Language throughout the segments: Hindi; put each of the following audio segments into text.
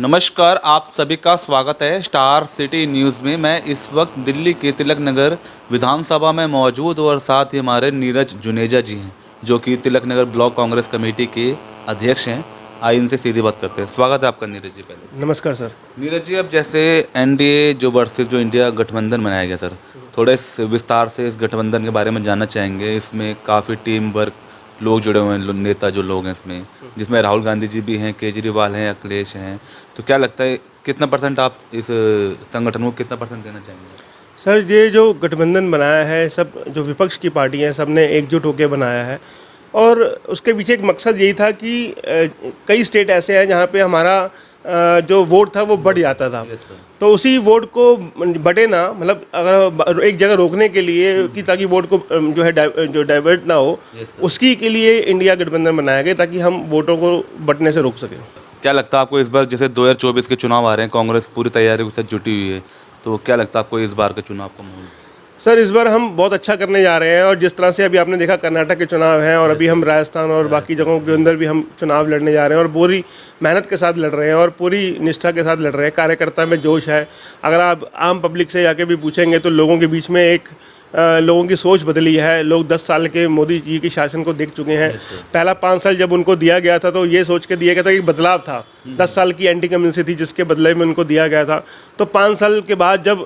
नमस्कार, आप सभी का स्वागत है स्टार सिटी न्यूज़ में। मैं इस वक्त दिल्ली के तिलक नगर विधानसभा में मौजूद और साथ ही हमारे नीरज जुनेजा जी हैं, जो कि तिलक नगर ब्लॉक कांग्रेस कमेटी के अध्यक्ष हैं। आइए इनसे सीधी बात करते हैं। स्वागत है आपका नीरज जी। पहले नमस्कार सर। नीरज जी, अब जैसे एनडीए जो वर्सेस जो इंडिया गठबंधन बनाया गया सर, थोड़े विस्तार से इस गठबंधन के बारे में जानना चाहेंगे। इसमें काफ़ी टीम वर्क लोग जुड़े हुए हैं, नेता जो लोग हैं इसमें, जिसमें राहुल गांधी जी भी हैं, केजरीवाल हैं, अखिलेश हैं। तो क्या लगता है कितना परसेंट आप इस संगठन को कितना परसेंट देना चाहेंगे? सर, ये जो गठबंधन बनाया है, सब जो विपक्ष की पार्टियां हैं, सब ने एकजुट होकर बनाया है। और उसके पीछे एक मकसद यही था कि कई स्टेट ऐसे हैं जहां पे हमारा जो वोट था वो बढ़ जाता था। तो उसी वोट को बढ़े ना, मतलब अगर एक जगह रोकने के लिए कि ताकि वोट को जो है जो डाइवर्ट ना हो, उसकी के लिए इंडिया गठबंधन बनाया गया ताकि हम वोटों को बढ़ने से रोक सकें। क्या लगता है आपको इस बार, जैसे 2024 के चुनाव आ रहे हैं, कांग्रेस पूरी तैयारी के साथ जुटी हुई है, तो क्या लगता है आपको इस बार के चुनाव का माहौल? सर, इस बार हम बहुत अच्छा करने जा रहे हैं। और जिस तरह से अभी आपने देखा कर्नाटक के चुनाव हैं, और अभी हम राजस्थान और बाकी जगहों के अंदर भी हम चुनाव लड़ने जा रहे हैं, और पूरी मेहनत के साथ लड़ रहे हैं और पूरी निष्ठा के साथ लड़ रहे हैं। कार्यकर्ता में जोश है। अगर आप आम पब्लिक से जाके भी पूछेंगे तो लोगों के बीच में एक लोगों की सोच बदली है। लोग 10 साल के मोदी जी के शासन को देख चुके हैं। पहला 5 साल जब उनको दिया गया था तो ये सोच के दिया गया था कि बदलाव था। 10 साल की एंटी कम्युनिस्टी थी जिसके बदले में उनको दिया गया था। तो 5 साल के बाद जब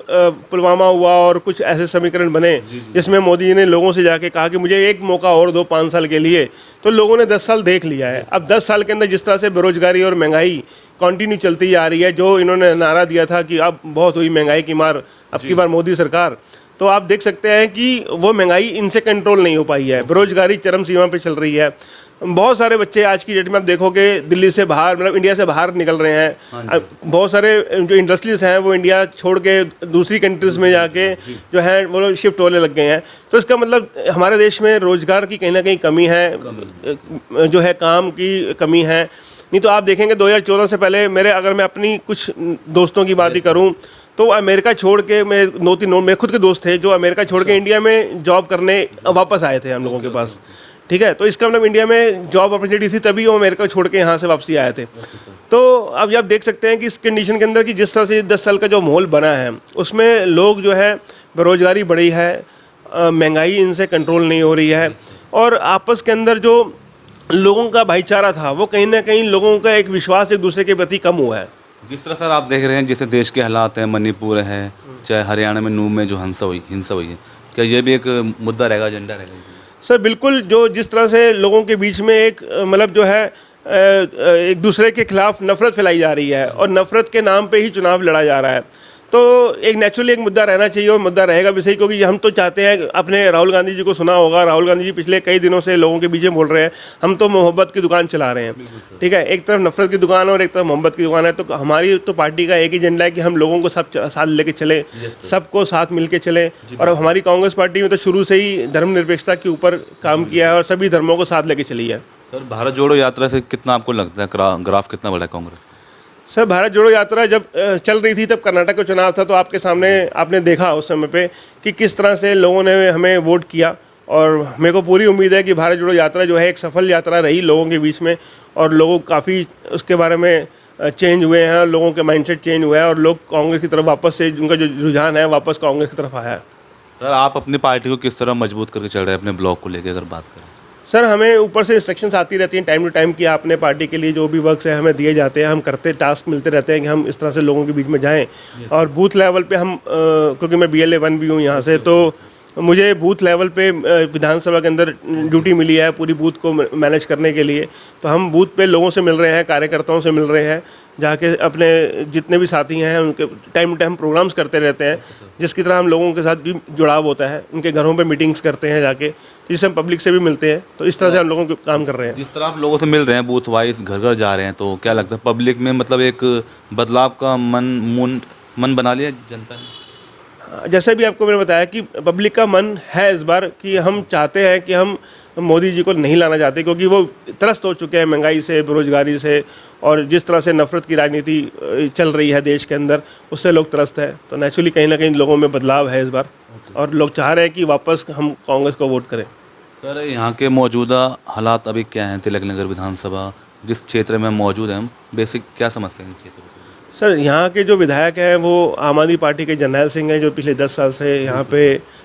पुलवामा हुआ और कुछ ऐसे समीकरण बने जिसमें मोदी जी ने लोगों से जाके कहा कि मुझे एक मौका और दो 5 साल के लिए, तो लोगों ने 10 साल देख लिया है। अब 10 साल के अंदर जिस तरह से बेरोजगारी और महंगाई कंटिन्यू चलती जा रही है, जो इन्होंने नारा दिया था कि अब बहुत हुई महंगाई की मार, अब की बार मोदी सरकार, तो आप देख सकते हैं कि वो महंगाई इनसे कंट्रोल नहीं हो पाई है। बेरोजगारी चरम सीमा पे चल रही है। बहुत सारे बच्चे आज की डेट में आप देखोगे दिल्ली से बाहर, मतलब इंडिया से बाहर निकल रहे हैं। बहुत सारे जो इंडस्ट्रीज हैं वो इंडिया छोड़ के दूसरी कंट्रीज़ में जाके जो है वो लोग शिफ्ट होने लग गए हैं। तो इसका मतलब हमारे देश में रोज़गार की कहीं ना कहीं कमी है, जो है काम की कमी है। नहीं तो आप देखेंगे 2014 से पहले अगर मैं अपनी कुछ दोस्तों की बात ही करूं, तो अमेरिका छोड़ के मेरे खुद के दोस्त थे जो अमेरिका छोड़ के इंडिया में जॉब करने वापस आए थे हम लोगों के पास। ठीक है, तो इसका मतलब इंडिया में जॉब अपॉर्चुनिटी थी तभी वो अमेरिका छोड़ के यहाँ से वापसी आए थे। तो अब आप देख सकते हैं कि इस कंडीशन के अंदर कि जिस तरह से 10 साल का जो माहौल बना है उसमें लोग जो है, बेरोजगारी बढ़ी है, महंगाई इनसे कंट्रोल नहीं हो रही है, और आपस के अंदर जो लोगों का भाईचारा था वो कहीं ना कहीं लोगों का एक विश्वास एक दूसरे के प्रति कम हुआ है। जिस तरह सर आप देख रहे हैं, जैसे देश के हालात हैं, मणिपुर है, चाहे हरियाणा में नूह में जो हिंसा हुई है, क्या ये भी एक मुद्दा रहेगा, एजेंडा रहेगा? सर बिल्कुल, जो जिस तरह से लोगों के बीच में एक मतलब जो है एक दूसरे के खिलाफ नफरत फैलाई जा रही है और नफरत के नाम पे ही चुनाव लड़ा जा रहा है, तो एक नेचुरली एक मुद्दा रहना चाहिए और मुद्दा रहेगा भी सही। क्योंकि हम तो चाहते हैं, अपने राहुल गांधी जी को सुना होगा, राहुल गांधी जी पिछले कई दिनों से लोगों के बीच में बोल रहे हैं हम तो मोहब्बत की दुकान चला रहे हैं। ठीक है, एक तरफ नफरत की दुकान और एक तरफ मोहब्बत की दुकान है। तो हमारी तो पार्टी का एक ही एजेंडा है कि हम लोगों को सब साथ लेके चलें, सबको साथ मिल के चलें। और हमारी कांग्रेस पार्टी में तो शुरू से ही धर्मनिरपेक्षता के ऊपर काम किया है और सभी धर्मों को साथ लेके चली है। सर, भारत जोड़ो यात्रा से कितना आपको लगता है ग्राफ कितना बढ़ा है कांग्रेस? सर, भारत जोड़ो यात्रा जब चल रही थी तब कर्नाटक का चुनाव था, तो आपके सामने आपने देखा उस समय पे कि किस तरह से लोगों ने हमें वोट किया। और मेरे को पूरी उम्मीद है कि भारत जोड़ो यात्रा जो है एक सफल यात्रा रही लोगों के बीच में, और लोग काफ़ी उसके बारे में चेंज हुए हैं, लोगों के माइंडसेट चेंज हुआ है और लोग कांग्रेस की तरफ वापस से, उनका जो रुझान है वापस कांग्रेस की तरफ आया है। सर, आप अपनी पार्टी को किस तरह मजबूत करके चल रहे हैं अपने ब्लॉक को लेकर अगर बात करें? सर, हमें ऊपर से इंस्ट्रक्शंस आती रहती हैं टाइम टू टाइम कि आपने पार्टी के लिए जो भी वर्क्स है हमें दिए जाते हैं, हम करते, टास्क मिलते रहते हैं कि हम इस तरह से लोगों के बीच में जाएं। और बूथ लेवल पे हम क्योंकि मैं BLA 1 भी हूँ यहाँ से, तो मुझे बूथ लेवल पे विधानसभा के अंदर ड्यूटी मिली है पूरी बूथ को मैनेज करने के लिए। तो हम बूथ पे लोगों से मिल रहे हैं, कार्यकर्ताओं से मिल रहे हैं, जाके अपने जितने भी साथी हैं उनके टाइम टू टाइम प्रोग्राम्स करते रहते हैं, जिसकी तरह हम लोगों के साथ भी जुड़ाव होता है। उनके घरों पे मीटिंग्स करते हैं जाके, जिससे हम पब्लिक से भी मिलते हैं। तो इस तरह से हम लोगों के काम कर रहे हैं। जिस तरह आप लोगों से मिल रहे हैं, बूथ वाइज घर घर जा रहे हैं, तो क्या लगता है पब्लिक में मतलब एक बदलाव का मन बना लिया जनता ने? जैसे भी आपको मैंने बताया कि पब्लिक का मन है इस बार कि हम चाहते हैं कि हम मोदी जी को नहीं लाना चाहते, क्योंकि वो त्रस्त हो चुके हैं महंगाई से, बेरोजगारी से, और जिस तरह से नफरत की राजनीति चल रही है देश के अंदर, उससे लोग त्रस्त हैं। तो नेचुरली कहीं ना कहीं लोगों में बदलाव है इस बार, और लोग चाह रहे हैं कि वापस हम कांग्रेस को वोट करें। सर, यहाँ के मौजूदा हालात अभी क्या हैं? तिलक नगर विधानसभा जिस क्षेत्र में मौजूद हैं हम, बेसिक क्या समझते हैं क्षेत्र को? सर यहाँ के जो विधायक हैं वो आम आदमी पार्टी के जरनैल सिंह हैं, जो पिछले 10 साल से यहाँ पे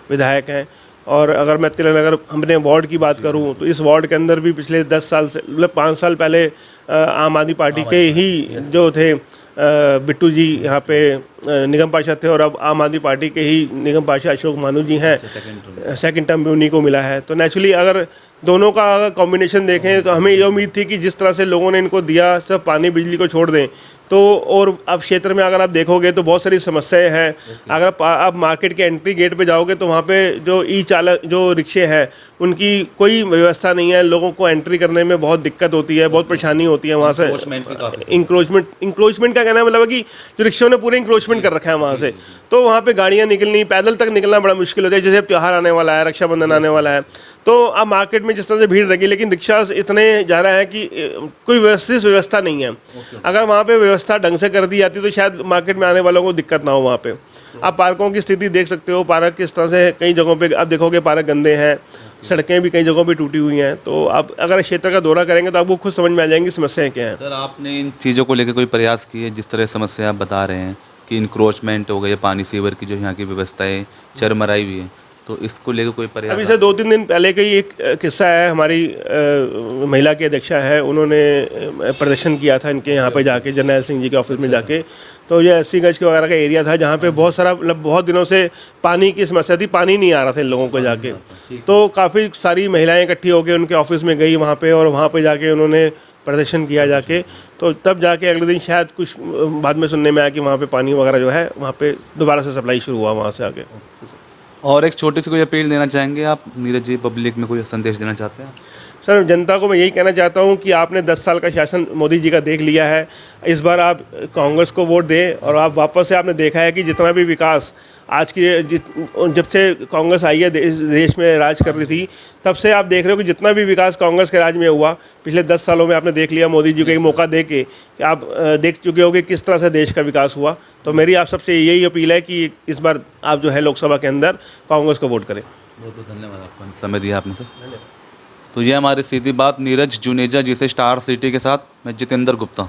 विधायक हैं। और अगर मैं तिलक नगर अपने वार्ड की बात करूँ तो इस वार्ड के अंदर भी पिछले 10 साल से मतलब 5 साल पहले आम आदमी पार्टी के ही जो थे बिट्टू जी यहाँ पे निगम पार्षद थे, और अब आम आदमी पार्टी के ही निगम पार्षद अशोक मानू जी हैं, सेकंड टर्म भी उन्हीं को मिला है। तो नेचुरली अगर दोनों का अगर कॉम्बिनेशन देखें तो हमें ये उम्मीद थी कि जिस तरह से लोगों ने इनको दिया, सब पानी बिजली को छोड़ दें, तो और अब क्षेत्र में अगर आप देखोगे तो बहुत सारी समस्याएं हैं। अगर आप मार्केट के एंट्री गेट पे जाओगे तो वहाँ पे जो ई चालक जो रिक्शे हैं उनकी कोई व्यवस्था नहीं है, लोगों को एंट्री करने में बहुत दिक्कत होती है, बहुत परेशानी होती है वहाँ से। इंक्रोचमेंट का कहना मतलब है कि जो रिक्शों ने पूरे इंक्रोचमेंट कर रखा है वहाँ से, तो वहाँ पे गाड़ियाँ निकलनी, पैदल तक निकलना बड़ा मुश्किल होता है। जैसे अब त्यौहार आने वाला है, रक्षाबंधन आने वाला है, तो अब मार्केट में जिस तरह से भीड़ लगी, लेकिन रिक्शा इतने ज़्यादा है कि कोई व्यवस्था नहीं है। अगर वहाँ पे व्यवस्था ढंग से कर दी जाती तो शायद मार्केट में आने वालों को दिक्कत ना हो वहाँ पे। आप पार्कों की स्थिति देख सकते हो, पार्क किस तरह से कई जगहों पे आप देखोगे पार्क गंदे हैं, सड़कें भी कई जगहों पे टूटी हुई हैं। तो आप अगर क्षेत्र का दौरा करेंगे तो आपको खुद समझ में आ जाएंगी समस्याएं क्या हैं। सर आपने इन चीज़ों को लेकर कोई प्रयास किए, जिस तरह समस्या आप बता रहे हैं कि इंक्रोचमेंट हो गई, पानी सीवर की जो यहाँ की व्यवस्थाएं चरमराई हुई है, तो इसको लेकर कोई प्रयास? अभी से 2-3 दिन पहले का ही एक किस्सा है। हमारी महिला की अध्यक्षा है, उन्होंने प्रदर्शन किया था इनके यहाँ पे जाके, जरनैल सिंह जी के ऑफिस में जाके। तो ये 80 गज के वगैरह का एरिया था जहाँ पे बहुत सारा मतलब बहुत दिनों से पानी की समस्या थी, पानी नहीं आ रहा था इन लोगों को जाके। तो काफ़ी सारी महिलाएं इकट्ठी होकर उनके ऑफिस में गई वहाँ पे, और वहाँ पे जाके उन्होंने प्रदर्शन किया जाके। तो तब जाके अगले दिन शायद कुछ बाद में सुनने में आया कि वहाँ पे पानी वगैरह जो है वहाँ पे दोबारा से सप्लाई शुरू हुआ वहाँ से आगे। और एक छोटी सी कोई अपील देना चाहेंगे आप नीरज जी, पब्लिक में कोई संदेश देना चाहते हैं? सर जनता को मैं यही कहना चाहता हूँ कि आपने 10 साल का शासन मोदी जी का देख लिया है, इस बार आप कांग्रेस को वोट दें। और आप वापस से आपने देखा है कि जितना भी विकास आज की जब से कांग्रेस आई है देश में राज कर रही थी, तब से आप देख रहे हो कि जितना भी विकास कांग्रेस के राज में हुआ पिछले 10 सालों में आपने देख लिया। मोदी जी को एक मौका दे के आप देख चुके हो कि किस तरह से देश का विकास हुआ। तो मेरी आप सबसे यही अपील है कि इस बार आप जो है लोकसभा के अंदर कांग्रेस को वोट करें। बहुत बहुत धन्यवाद आपका समय दिया आपने सर। तो ये हमारी सीधी बात नीरज जुनेजा जी से, स्टार सिटी के साथ मैं जितेंद्र गुप्ता।